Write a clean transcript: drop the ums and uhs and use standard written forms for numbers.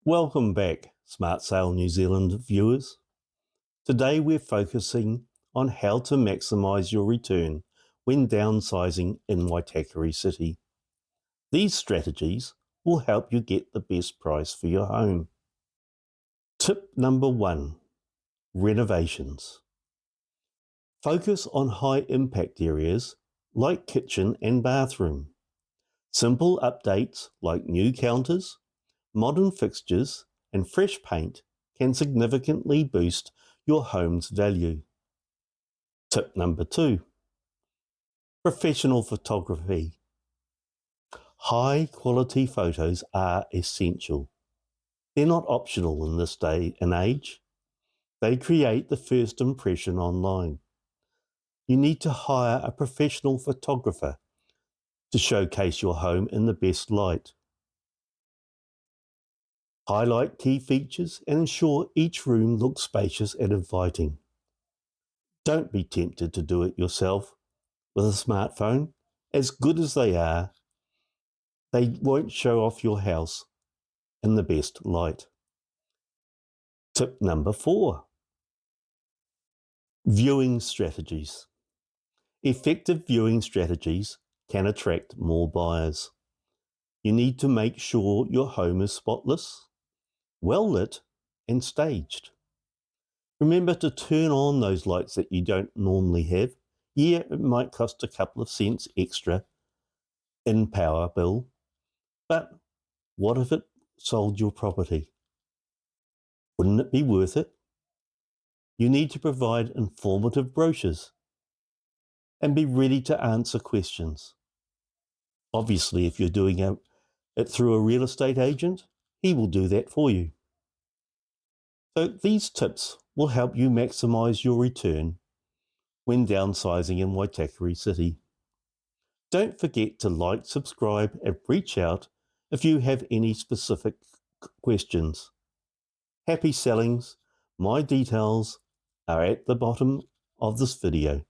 Welcome back, Smart Sale New Zealand viewers. Today we're focusing on how to maximise your return when downsizing in Waitakere City. These strategies will help you get the best price for your home. Tip number 1. Renovations. Focus on high impact areas like kitchen and bathroom. Simple updates like new counters, modern fixtures and fresh paint can significantly boost your home's value. Tip number 2. Professional photography. High quality photos are essential. They're not optional in this day and age. They create the first impression online. You need to hire a professional photographer to showcase your home in the best light. Highlight key features and ensure each room looks spacious and inviting. Don't be tempted to do it yourself with a smartphone. As good as they are, they won't show off your house in the best light. Tip number 4. Viewing strategies. Effective viewing strategies can attract more buyers. You need to make sure your home is spotless, well lit, and staged. Remember to turn on those lights that you don't normally have. Yeah, it might cost a couple of cents extra in power bill, but what if it sold your property? Wouldn't it be worth it? You need to provide informative brochures and be ready to answer questions. Obviously, if you're doing it through a real estate agent, he will do that for you. So these tips will help you maximize your return when downsizing in Waitakere City. Don't forget to like, subscribe, and reach out if you have any specific questions. Happy sellings. My details are at the bottom of this video.